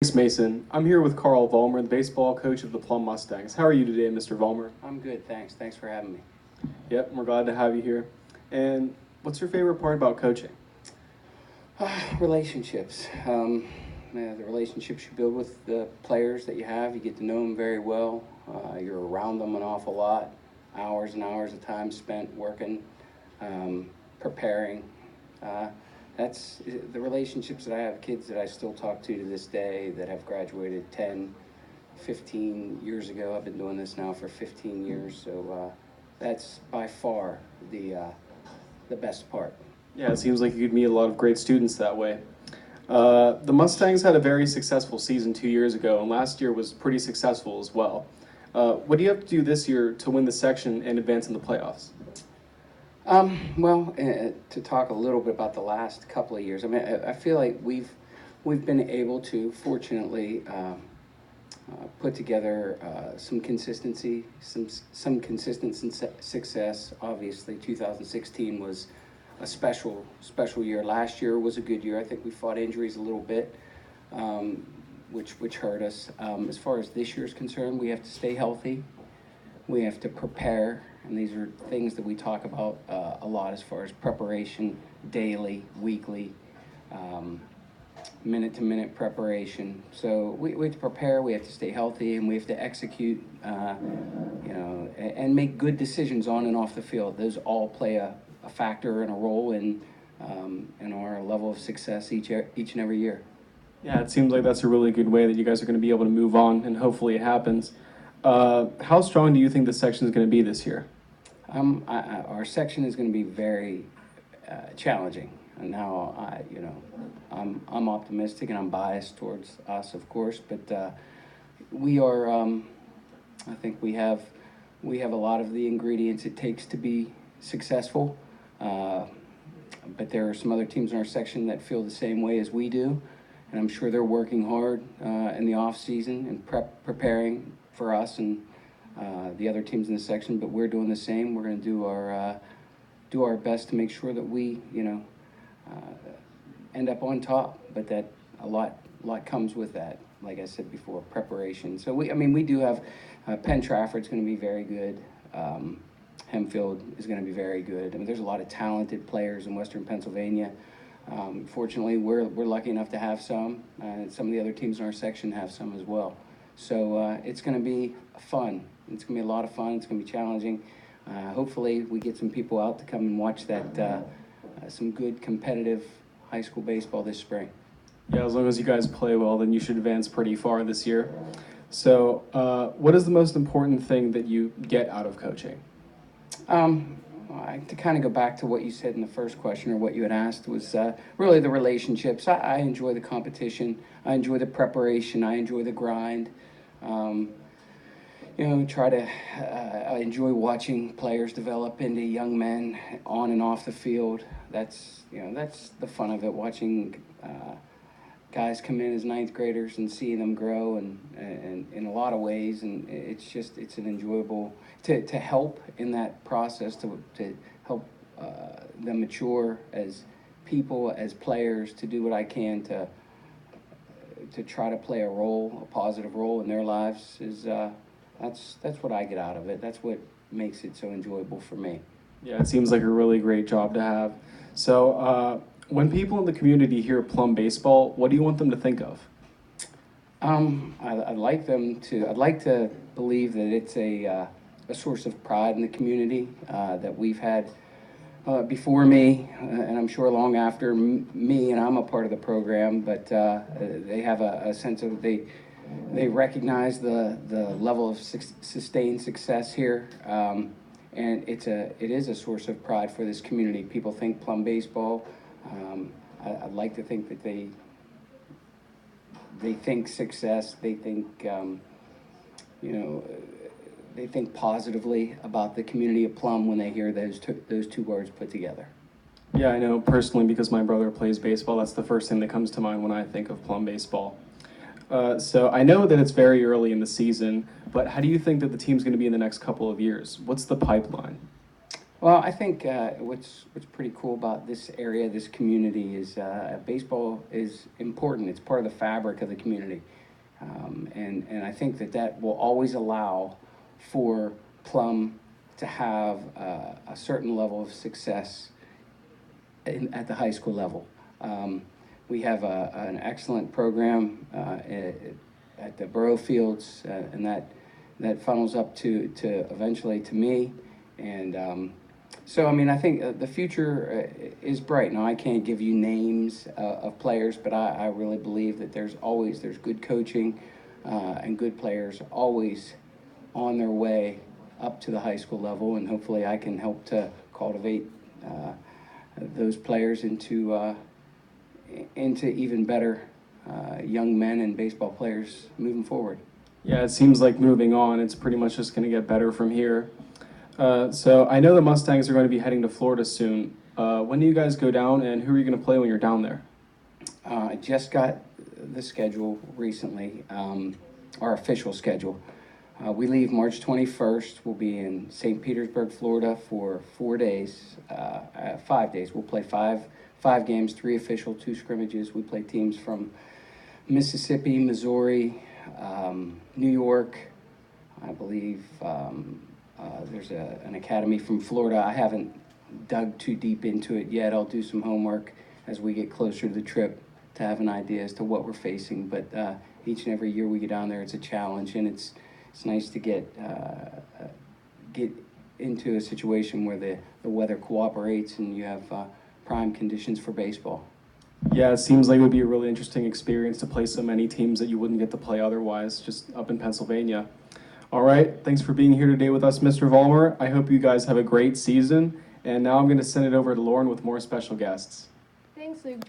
Thanks, Mason. I'm here with Carl Vollmer, the baseball coach of the Plum Mustangs. How are you today, Mr. Vollmer? I'm good, thanks. Thanks for having me. Yep, we're glad to have you here. And what's your favorite part about coaching? Relationships. The relationships you build with the players that you have, you get to know them very well. You're around them an awful lot. Hours and hours of time spent working, preparing. That's the relationships that I have, kids that I still talk to this day that have graduated 10, 15 years ago. I've been doing this now for 15 years, so that's by far the best part. Yeah, it seems like you could meet a lot of great students that way. The Mustangs had a very successful season 2 years ago, and last year was pretty successful as well. What do you have to do this year to win the section and advance in the playoffs? To talk a little bit about the last couple of years, I feel like we've been able to, fortunately, put together some consistency, some consistent success. Obviously, 2016 was a special year. Last year was a good year. I think we fought injuries a little bit, which hurt us. As far as this year is concerned, we have to stay healthy. We have to prepare, and these are things that we talk about a lot as far as preparation, daily, weekly, minute-to-minute preparation. So we have to prepare, we have to stay healthy, and we have to execute, and make good decisions on and off the field. Those all play a factor and a role in our level of success each and every year. Yeah, it seems like that's a really good way that you guys are going to be able to move on, and hopefully it happens. How strong do you think the section is going to be this year? Our section is going to be very challenging. And now, I'm optimistic and I'm biased towards us, of course, but we are. I think we have a lot of the ingredients it takes to be successful. But there are some other teams in our section that feel the same way as we do, and I'm sure they're working hard in the off season and preparing for us and the other teams in the section. But we're doing the same. We're going to do our best to make sure that we, end up on top. But that a lot comes with that. Like I said before, preparation. So we do have Penn Trafford's going to be very good. Hempfield is going to be very good. There's a lot of talented players in Western Pennsylvania. Fortunately, we're lucky enough to have some, and some of the other teams in our section have some as well. So it's going to be fun. It's going to be a lot of fun. It's going to be challenging. Hopefully, we get some people out to come and watch that some good competitive high school baseball this spring. Yeah, as long as you guys play well, then you should advance pretty far this year. So, what is the most important thing that you get out of coaching? To kind of go back to what you said in the first question, or what you had asked, was really the relationships. I enjoy the competition. I enjoy the preparation. I enjoy the grind. I enjoy watching players develop into young men on and off the field. That's the fun of it. Watching guys come in as ninth graders and seeing them grow, and in a lot of ways, and it's an enjoyable to help in that process, to help them mature as people, as players, to do what I can to try to play a positive role in their lives. That's what I get out of it. That's what makes it so enjoyable for me. Yeah, it seems like a really great job to have. So, when people in the community hear Plum baseball, what do you want them to think of? I'd like to believe that it's a source of pride in the community that we've had before me, and I'm sure long after me, and I'm a part of the program. But they have a sense of they recognize the level of sustained success here, and it is a source of pride for this community. People think Plum baseball. I'd like to think that they think success. They think they think positively about the community of Plum when they hear those two words put together. Yeah, I know personally because my brother plays baseball. That's the first thing that comes to mind when I think of Plum baseball. So I know that it's very early in the season, but how do you think that the team's going to be in the next couple of years? What's the pipeline? Well, I think what's pretty cool about this area, this community, is baseball is important. It's part of the fabric of the community, and I think that will always allow for Plum to have a certain level of success at the high school level. We have an excellent program at the Borough Fields, and that funnels up to eventually to me, and so, I mean, I think the future is bright. Now, I can't give you names of players, but I really believe that there's good coaching and good players always on their way up to the high school level, and hopefully I can help to cultivate those players into even better young men and baseball players moving forward. Yeah, it seems like moving on, it's pretty much just going to get better from here. So I know the Mustangs are going to be heading to Florida soon. When do you guys go down, and who are you going to play when you're down there? I just got the schedule recently, our official schedule. We leave March 21st. We'll be in St. Petersburg, Florida for 4 days, 5 days. We'll play five games, 3 official, 2 scrimmages. We play teams from Mississippi, Missouri, New York, I believe. There's an academy from Florida. I haven't dug too deep into it yet. I'll do some homework as we get closer to the trip to have an idea as to what we're facing. But each and every year we get down there, it's a challenge, and it's nice to get into a situation where the weather cooperates and you have prime conditions for baseball. Yeah, it seems like it would be a really interesting experience to play so many teams that you wouldn't get to play otherwise, just up in Pennsylvania. All right, thanks for being here today with us, Mr. Vollmer. I hope you guys have a great season. And now I'm going to send it over to Lauren with more special guests. Thanks, Luke.